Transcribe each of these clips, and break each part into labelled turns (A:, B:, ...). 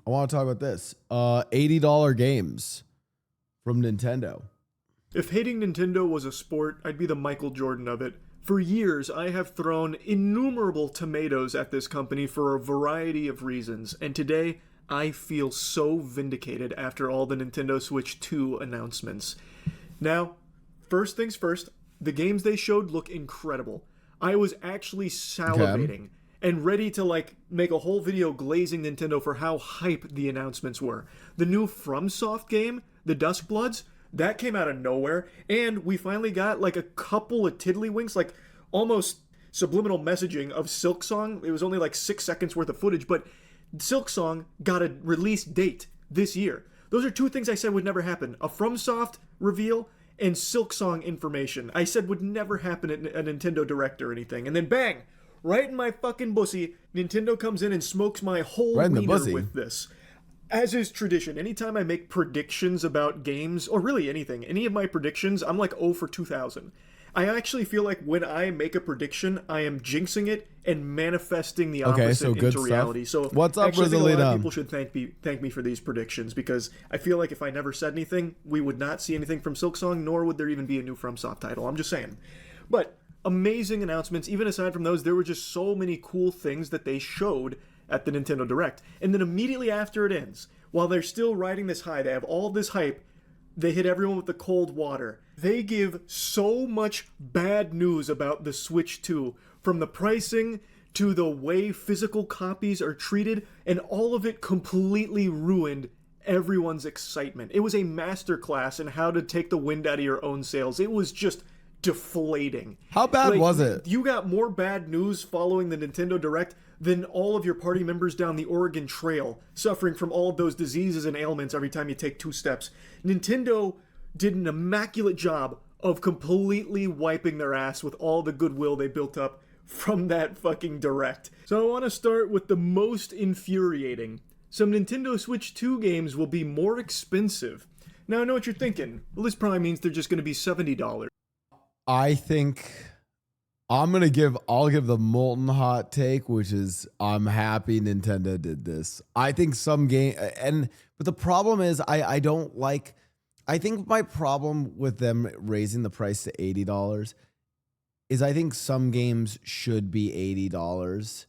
A: I want to talk about this. $80 games from Nintendo.
B: If hating Nintendo was a sport, I'd be the Michael Jordan of it. For years, I have thrown innumerable tomatoes at this company for a variety of reasons, and today, I feel so vindicated after all the Nintendo Switch 2 announcements. Now, first things first, the games they showed look incredible. I was actually salivating and ready to make a whole video glazing Nintendo for how hype the announcements were. The new FromSoft game, The Duskbloods, that came out of nowhere, and we finally got a couple of tiddlywinks, almost subliminal messaging of Silksong. It was only 6 seconds worth of footage, but Silksong got a release date this year. Those are two things I said would never happen. A FromSoft reveal and Silksong information I said would never happen at a Nintendo Direct or anything. And then bang! Right in my fucking bussy, Nintendo comes in and smokes my whole wiener with this. As is tradition, anytime I make predictions about games, or really anything, any of my predictions, I'm 0 for 2,000. I actually feel like when I make a prediction, I am jinxing it and manifesting the opposite into reality. So
A: what's up,
B: actually, I think a lot
A: Rosalina?
B: of people should thank me for these predictions, because I feel like if I never said anything, we would not see anything from Silksong, nor would there even be a new FromSoft title. I'm just saying. But amazing announcements. Even aside from those, there were just so many cool things that they showed at the Nintendo Direct. And then immediately after it ends, while they're still riding this high, they have all this hype, they hit everyone with the cold water. They give so much bad news about the Switch 2, from the pricing to the way physical copies are treated, and all of it completely ruined everyone's excitement. It was a masterclass in how to take the wind out of your own sails. It was just deflating.
A: How bad was it?
B: You got more bad news following the Nintendo Direct than all of your party members down the Oregon Trail, suffering from all of those diseases and ailments every time you take 2 steps. Nintendo did an immaculate job of completely wiping their ass with all the goodwill they built up from that fucking Direct. So I want to start with the most infuriating. Some Nintendo Switch 2 games will be more expensive. Now I know what you're thinking. Well, this probably means they're just going to be $70.
A: I think I'll give the molten hot take, which is I'm happy Nintendo did this. I think some game, but the problem is I think my problem with them raising the price to $80 is I think some games should be $80.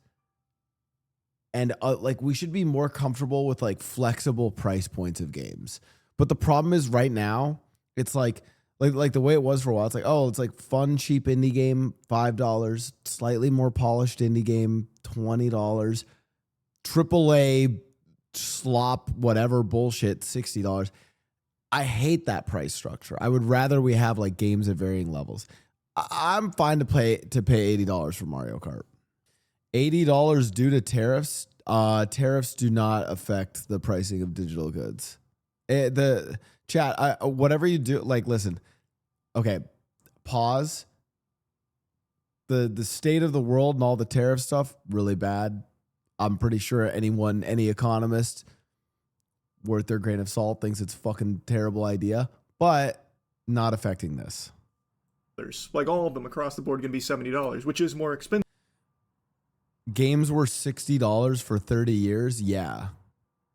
A: And we should be more comfortable with flexible price points of games. But the problem is right now, it's like the way it was for a while. It's fun, cheap indie game, $5, slightly more polished indie game, $20, AAA slop, whatever bullshit, $60. I hate that price structure. I would rather we have games at varying levels. I'm fine to pay $80 for Mario Kart. $80 due to tariffs. Tariffs do not affect the pricing of digital goods. The chat, whatever you do, listen. Okay, pause. The state of the world and all the tariff stuff, really bad. I'm pretty sure any economist worth their grain of salt thinks it's a fucking terrible idea, but not affecting this.
B: All of them across the board going to be $70, which is more expensive.
A: Games were $60 for 30 years, yeah.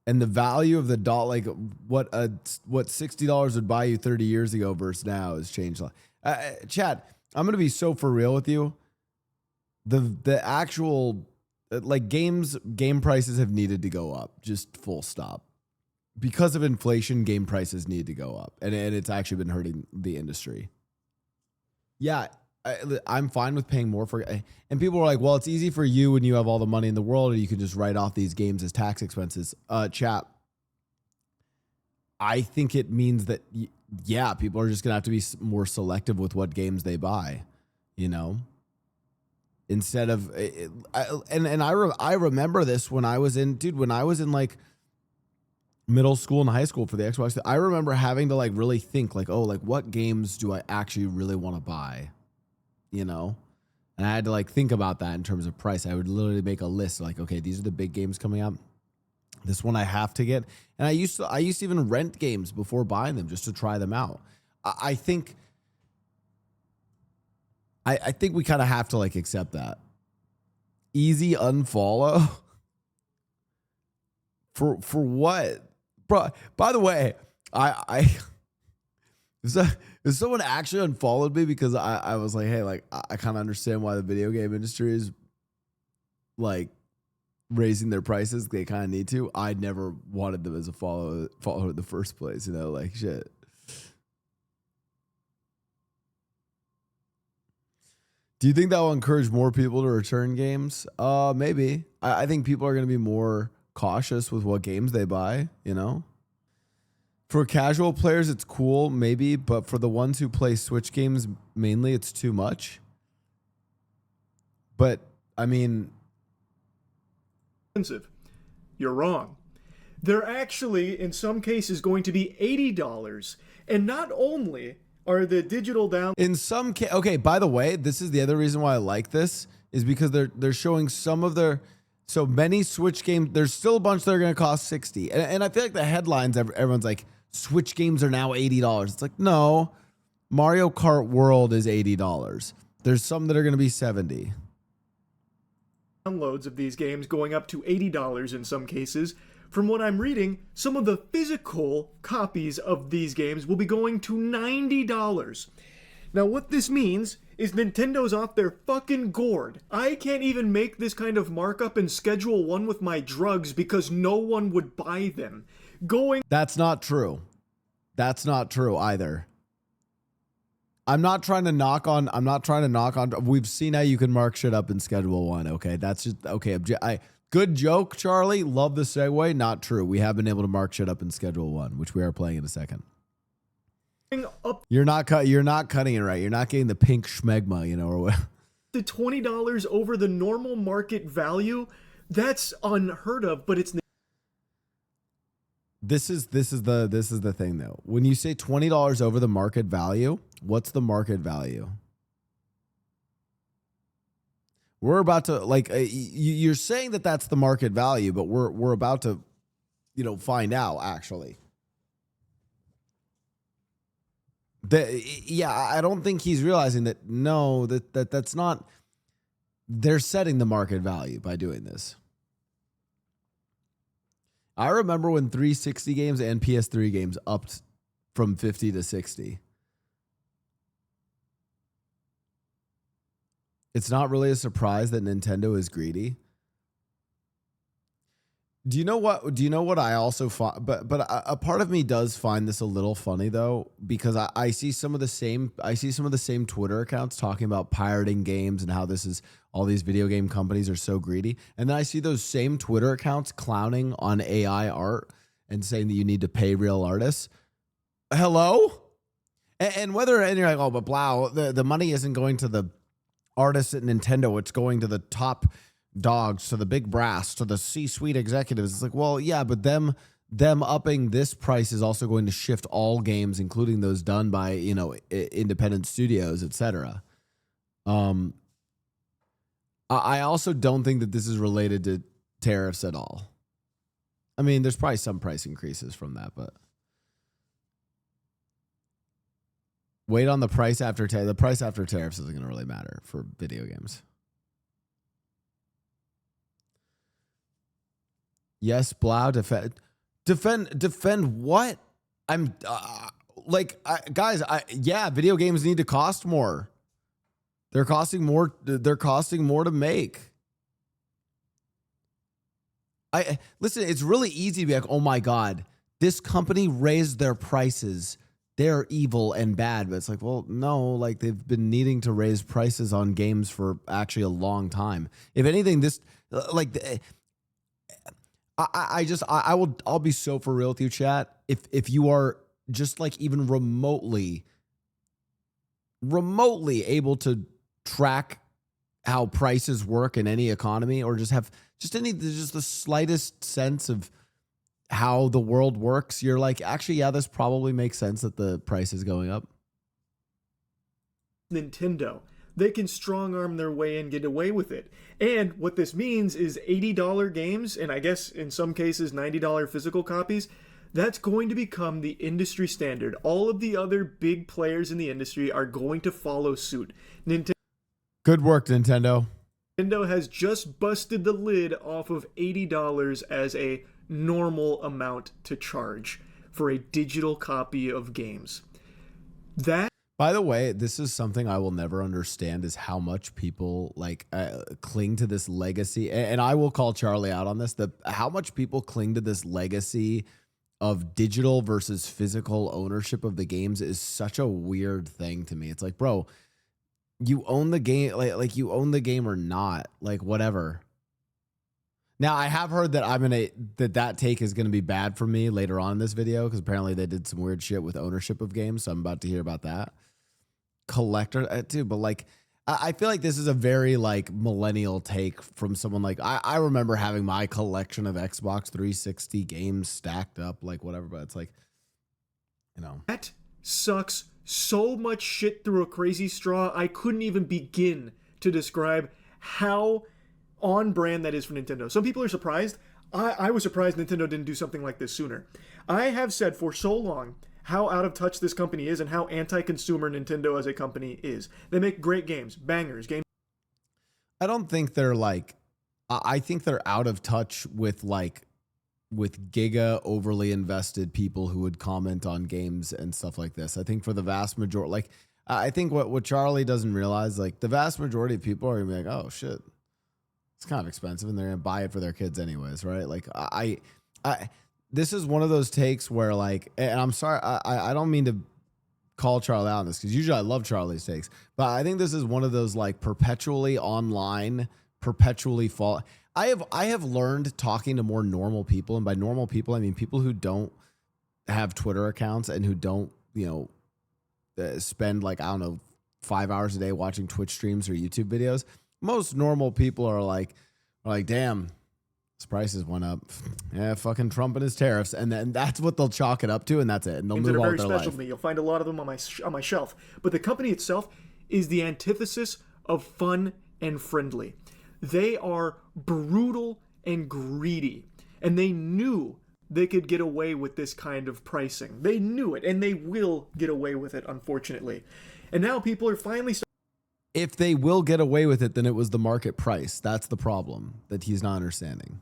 A: And the value of the dollar, what $60 would buy you 30 years ago versus now has changed. Chat, I'm gonna be so for real with you. The actual game prices have needed to go up, just full stop. Because of inflation, game prices need to go up, and it's actually been hurting the industry. Yeah, I'm fine with paying more for it. And people are like, well, it's easy for you when you have all the money in the world and you can just write off these games as tax expenses. Chat, I think it means that, yeah, people are just going to have to be more selective with what games they buy, instead of, I remember this when I was in middle school and high school for the Xbox. I remember having to really think what games do I actually really want to buy? And I had to think about that in terms of price. I would literally make a list okay, these are the big games coming up. This one I have to get. And I used to even rent games before buying them just to try them out. I think we kind of have to accept that. Easy unfollow For what? Bro, by the way, I if someone actually unfollowed me because I was like, hey, like I kind of understand why the video game industry is like raising their prices. They kind of need to. I never wanted them as a follower in the first place, you know, like shit. Do you think that will encourage more people to return games? Maybe. I think people are going to be more cautious with what games they buy, you know? For casual players, it's cool, maybe, but for the ones who play Switch games mainly, it's too much. But, I mean...
B: expensive. You're wrong. They're actually, in some cases, going to be $80. And not only are the digital down...
A: In some case... Okay, by the way, this is the other reason why I like this, is because they're showing some of their... So many Switch games, there's still a bunch that are going to cost $60. And I feel like the headlines, everyone's like, Switch games are now $80. It's like, no, Mario Kart World is $80. There's some that are going to be $70.
B: Downloads of these games going up to $80 in some cases. From what I'm reading, some of the physical copies of these games will be going to $90. Now what this means is Nintendo's off their fucking gourd. I can't even make this kind of markup in Schedule 1 with my drugs because no one would buy them.
A: That's not true. That's not true either. I'm not trying to knock on. We've seen how you can mark shit up in Schedule 1. Okay, that's just okay. Good joke, Charlie. Love the segue. Not true. We have been able to mark shit up in Schedule 1, which we are playing in a second. You're not cutting it right. You're not getting the pink schmegma, you know, or what?
B: The $20 over the normal market value. That's unheard of, but it's...
A: This is the thing though. When you say $20 over the market value, what's the market value? We're about to you're saying that that's the market value, but we're about to, you know, find out actually. I don't think he's realizing that. No, that's not. They're setting the market value by doing this. I remember when 360 games and PS3 games upped from 50 to 60. It's not really a surprise that Nintendo is greedy. Do you know what I also find? But a part of me does find this a little funny though, because I see some of the same Twitter accounts talking about pirating games and how this is all these video game companies are so greedy, and then I see those same Twitter accounts clowning on AI art and saying that you need to pay real artists. Hello, and you're like, oh, but Blau, the money isn't going to the artists at Nintendo; it's going to the top dogs, to the big brass, to the C-suite executives. It's like, well, yeah, but them upping this price is also going to shift all games, including those done by, you know, independent studios, etc. I also don't think that this is related to tariffs at all. I mean, there's probably some price increases from that, but wait on the price after the price after tariffs isn't going to really matter for video games. Yes, Blau, defend what? I'm guys. Video games need to cost more. They're costing more. They're costing more to make. Listen. It's really easy to be like, oh my god, this company raised their prices. They're evil and bad. But it's like, well, no, like they've been needing to raise prices on games for actually a long time. If anything, I'll be so for real with you, chat. If you are just like even remotely able to track how prices work in any economy, or just have just the slightest sense of how the world works, you're like, actually, yeah, this probably makes sense that the price is going up.
B: Nintendo. They can strong arm their way and get away with it. And what this means is $80 games, and I guess in some cases $90 physical copies, that's going to become the industry standard. All of the other big players in the industry are going to follow suit.
A: Good work, Nintendo.
B: Nintendo has just busted the lid off of $80 as a normal amount to charge for a digital copy of games. That
A: By the way, this is something I will never understand is how much people like cling to this legacy. And I will call Charlie out on this, that how much people cling to this legacy of digital versus physical ownership of the games is such a weird thing to me. It's like, bro, you own the game, like you own the game or not, like whatever. Now I have heard that that take is gonna be bad for me later on in this video because apparently they did some weird shit with ownership of games. So I'm about to hear about that. Collector too, but like I feel like this is a very like millennial take from someone like I remember having my collection of Xbox 360 games stacked up, like whatever, but it's like, you know.
B: That sucks so much shit through a crazy straw. I couldn't even begin to describe how on brand that is for Nintendo. Some people are surprised. I was surprised Nintendo didn't do something like this sooner. I have said for so long how out of touch this company is and how anti-consumer Nintendo as a company is. They make great games, bangers, games.
A: I don't think they're like, I think they're out of touch with giga overly invested people who would comment on games and stuff like this. I think for the vast majority, like I think what Charlie doesn't realize, like the vast majority of people are gonna be like, oh shit, it's kind of expensive, and they're gonna buy it for their kids anyways, right? Like I this is one of those takes where like, and I'm sorry, I don't mean to call Charlie out on this because usually I love Charlie's takes, but I think this is one of those like perpetually online, perpetually fall. I have learned talking to more normal people, and by normal people I mean people who don't have Twitter accounts and who don't, you know, spend like, I don't know, 5 hours a day watching Twitch streams or YouTube videos. Most normal people are like, damn, this prices went up. Yeah, fucking Trump and his tariffs, and then that's what they'll chalk it up to, and that's it. And they'll move on with their life.
B: To me. You'll find a lot of them on my shelf. But the company itself is the antithesis of fun and friendly. They are brutal and greedy, and they knew they could get away with this kind of pricing. They knew it, and they will get away with it, unfortunately. And now people are finally
A: if they will get away with it, then it was the market price. That's the problem that he's not understanding.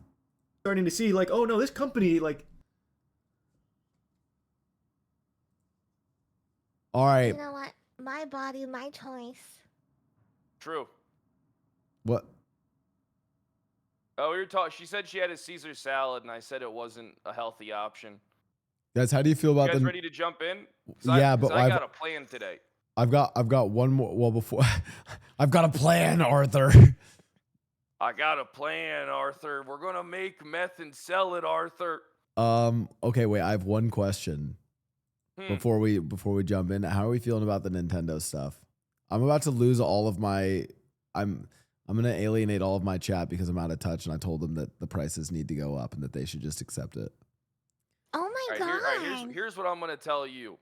B: Starting to see like, oh no, this company like.
A: All right.
C: You know what? My body, my choice.
D: True.
A: What?
D: Oh, we were talking. She said she had a Caesar salad, and I said it wasn't a healthy option.
A: Guys, how do you feel about
D: you guys ready to jump in?
A: Yeah, but
D: I got a plan today.
A: I've got one more. Well, before I've got a plan, Arthur.
D: I got a plan, Arthur. We're gonna make meth and sell it, Arthur.
A: Okay, wait. I have one question before we jump in. How are we feeling about the Nintendo stuff? I'm about to lose all of my. I'm gonna alienate all of my chat because I'm out of touch, and I told them that the prices need to go up and that they should just accept it.
C: Oh my god!
D: Here's what I'm gonna tell you.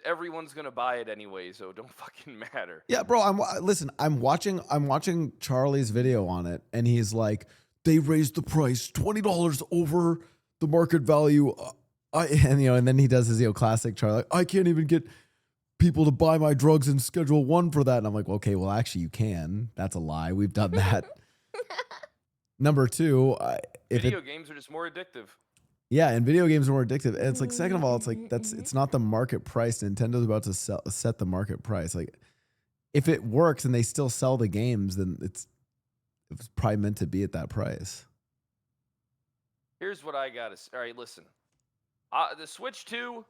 D: Everyone's gonna buy it anyway, so it don't fucking matter.
A: Yeah, bro. I'm watching Charlie's video on it, and he's like, they raised the price $20 over the market value. And then he does his classic Charlie. Like, I can't even get people to buy my drugs in Schedule 1 for that. And I'm like, okay, well, actually, you can. That's a lie. We've done that. Number two,
D: video games are just more addictive.
A: Yeah, and video games are more addictive. And it's like, second of all, it's like it's not the market price. Nintendo's about to set the market price. Like, if it works and they still sell the games, then it's probably meant to be at that price.
D: Here's what I gotta say. All right, listen. The Switch 2,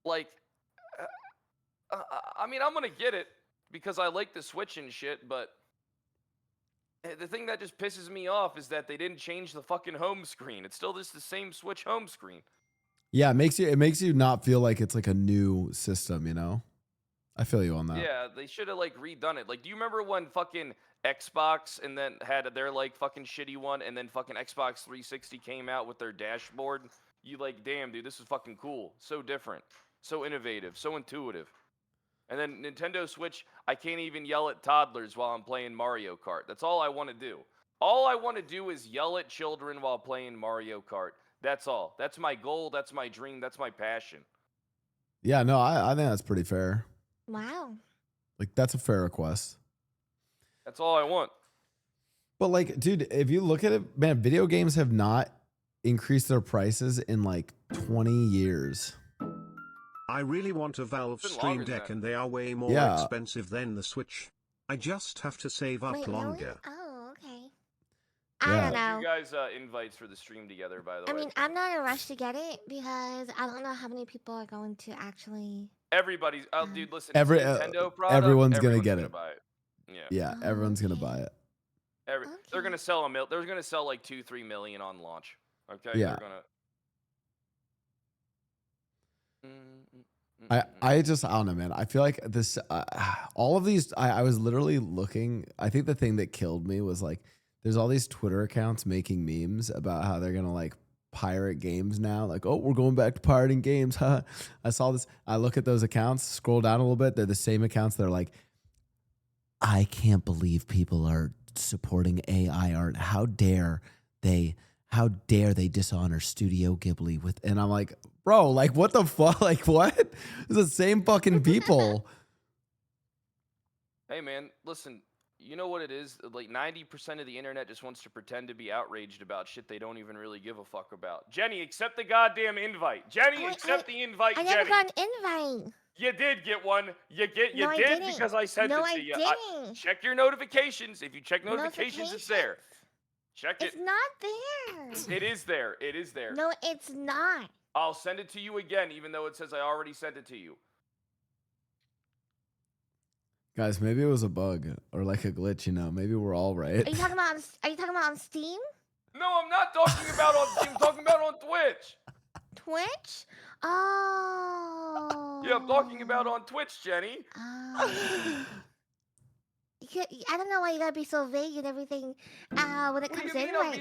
D: like, I mean, I'm gonna get it because I like the Switch and shit, but the thing that just pisses me off is that they didn't change the fucking home screen. It's still just the same Switch home screen.
A: Yeah, it makes you not feel like it's like a new system, you know? I feel you on that.
D: Yeah, they should have like redone it. Like, do you remember when fucking Xbox and then had their like fucking shitty one, and then fucking Xbox 360 came out with their dashboard? You like, damn, dude, this is fucking cool. So different, so innovative, so intuitive. And then Nintendo Switch, I can't even yell at toddlers while I'm playing Mario Kart. That's all I want to do. All I want to do is yell at children while playing Mario Kart. That's all. That's my goal. That's my dream. That's my passion.
A: Yeah, no, I think that's pretty fair.
C: Wow.
A: Like, that's a fair request.
D: That's all I want.
A: But like, dude, if you look at it, man, video games have not increased their prices in like 20 years.
E: I really want a Valve Stream Deck and they are way more expensive than the Switch. I just have to save up longer.
C: Really? Oh, okay.
A: Yeah.
C: I don't know.
D: You guys invites for the stream together, by the way.
C: I mean, I'm not in a rush to get it because I don't know how many people are going to actually.
D: Everybody's. Oh, dude, listen.
A: Nintendo
D: product,
A: everyone's gonna get it.
D: Buy it.
A: Yeah, everyone's gonna buy it.
D: They're gonna sell They're gonna sell like 2-3 million on launch. Okay.
A: Yeah.
D: They're gonna.
A: I don't know, man. I feel like this, all of these, I was literally looking. I think the thing that killed me was like, there's all these Twitter accounts making memes about how they're going to like pirate games now. Like, oh, we're going back to pirating games. I saw this. I look at those accounts, scroll down a little bit. They're the same accounts that are like, I can't believe people are supporting AI art. How dare they dishonor Studio Ghibli with, and I'm like, bro, like what the fuck? Like what? It's the same fucking people.
D: Hey man, listen, you know what it is? Like 90% of the internet just wants to pretend to be outraged about shit they don't even really give a fuck about. Jenny, accept the goddamn invite. Jenny, accept the invite,
C: I
D: Jenny.
C: never got an invite.
D: You did get one. You did because I sent it to you.
C: Didn't.
D: Check your notifications. If you check notifications, it's there. Check it.
C: It's not there.
D: It is there. It is there.
C: No, it's not.
D: I'll send it to you again, even though it says I already sent it to you.
A: Guys, maybe it was a bug or like a glitch, you know. Maybe we're all right.
C: Are you talking about on Steam?
D: No, I'm not talking about on Steam. I'm talking about on Twitch.
C: Twitch? Oh.
D: Yeah, I'm talking about on Twitch, Jenny.
C: I don't know why you gotta be so vague and everything when it comes to invites.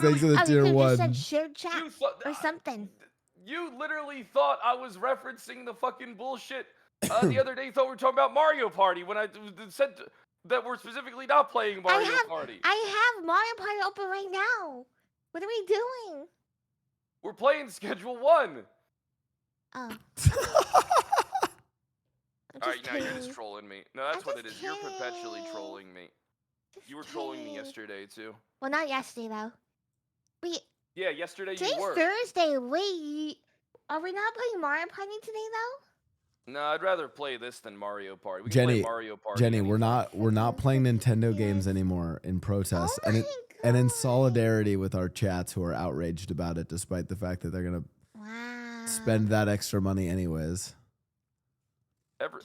A: Thanks for the tier 1.
C: Said shared chat or something.
D: You literally thought I was referencing the fucking bullshit the other day. Thought we were talking about Mario Party when I said that we're specifically not playing Mario Party.
C: I have Mario Party open right now. What are we doing?
D: We're playing Schedule 1.
C: Oh.
D: Alright, now you're just trolling me. No, that's what it is. You're perpetually trolling me. You were trolling me yesterday, too.
C: Well, not yesterday, though.
D: Yeah, yesterday
C: today's
D: you were.
C: Thursday. Wait, are we not playing Mario Party today, though?
D: No, I'd rather play this than Mario Party. We can
A: Jenny,
D: play Mario Party.
A: Jenny, we're not playing Nintendo games anymore in protest, and in solidarity with our chats who are outraged about it, despite the fact that they're gonna spend that extra money anyways.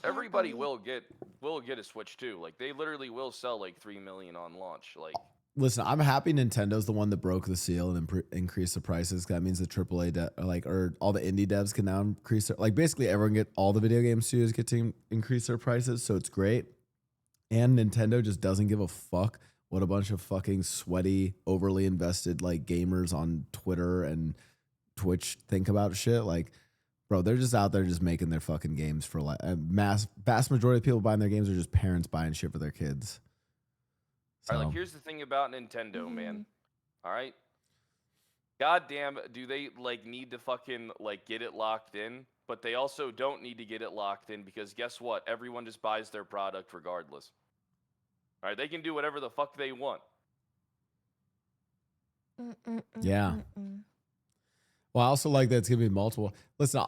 D: Everybody will get a Switch too. Like they literally will sell like 3 million on launch. Like,
A: listen, I'm happy Nintendo's the one that broke the seal and increased the prices. That means the AAA or all the indie devs can now increase like basically all the video game studios get to increase their prices. So it's great. And Nintendo just doesn't give a fuck what a bunch of fucking sweaty, overly invested like gamers on Twitter and Twitch think about shit. Like, bro, they're just out there just making their fucking games for like vast majority of people buying their games are just parents buying shit for their kids. So.
D: All right, like here's the thing about Nintendo, man. All right, goddamn, do they like need to fucking like get it locked in? But they also don't need to get it locked in because guess what? Everyone just buys their product regardless. All right, they can do whatever the fuck they want.
A: Yeah. Well, I also like that it's gonna be multiple. Listen,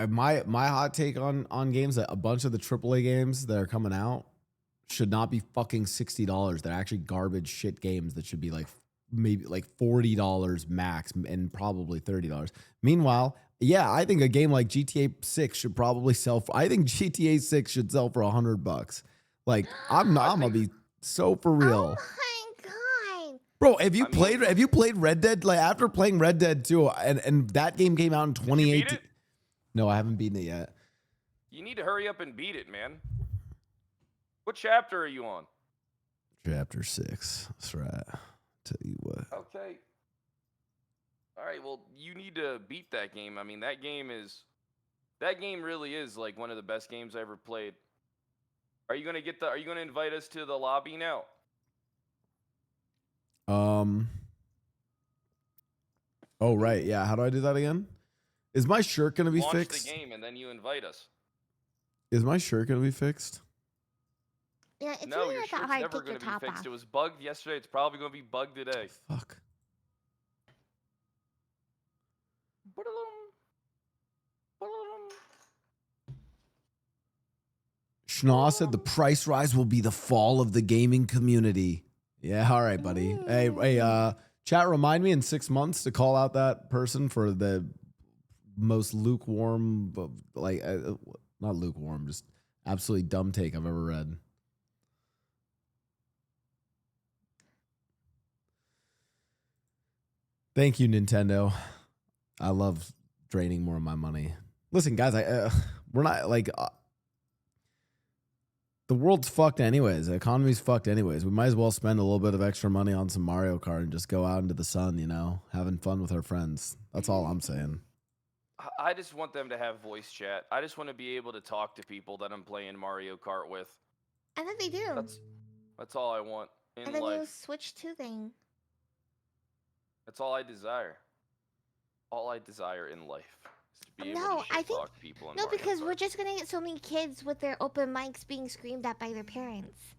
A: my hot take on games that a bunch of the AAA games that are coming out should not be fucking $60. They're actually garbage shit games that should be like maybe like $40 max and probably $30. Meanwhile, yeah, I think a game like GTA 6 should probably sell for, I think GTA 6 should sell for $100. Like I'm gonna be so for real.
C: Oh my god.
A: Bro, have you played Red Dead? Like after playing Red Dead 2 and that game came out in 2018. No, I haven't beaten it yet.
D: You need to hurry up and beat it, man. What chapter are you on?
A: Chapter 6. That's right. Tell you what.
D: Okay. All right, well, you need to beat that game. I mean, that game really is like one of the best games I ever played. Are you gonna invite us to the lobby now?
A: Oh right, yeah. How do I do that again? Is my shirt gonna be fixed?
D: Launch the game and then you invite us.
A: Is my shirt gonna be fixed?
C: Yeah, it's
D: No,
C: really
D: your
C: not that
D: shirt's
C: hard to
D: never
C: take your
D: gonna be
C: top
D: fixed.
C: off.
D: It was bugged yesterday. It's probably gonna be bugged today.
A: Fuck. Schnaw said the price rise will be the fall of the gaming community. Yeah, all right, buddy. Hey, chat, remind me in 6 months to call out that person for the most lukewarm, like, not lukewarm, just absolutely dumb take I've ever read. Thank you, Nintendo. I love draining more of my money. Listen, guys, we're not like the world's fucked anyways. The economy's fucked anyways. We might as well spend a little bit of extra money on some Mario Kart and just go out into the sun, you know, having fun with our friends. That's all I'm saying.
D: I just want them to have voice chat. I just want to be able to talk to people that I'm playing Mario Kart with.
C: I think they do.
D: That's all I want in
C: and the
D: life.
C: new Switch 2 thing.
D: That's all I desire. All I desire in life is to be able
C: No,
D: to
C: I
D: shit
C: think
D: talk people in
C: no,
D: Mario
C: because
D: Kart.
C: we're just gonna get so many kids with their open mics being screamed at by their parents.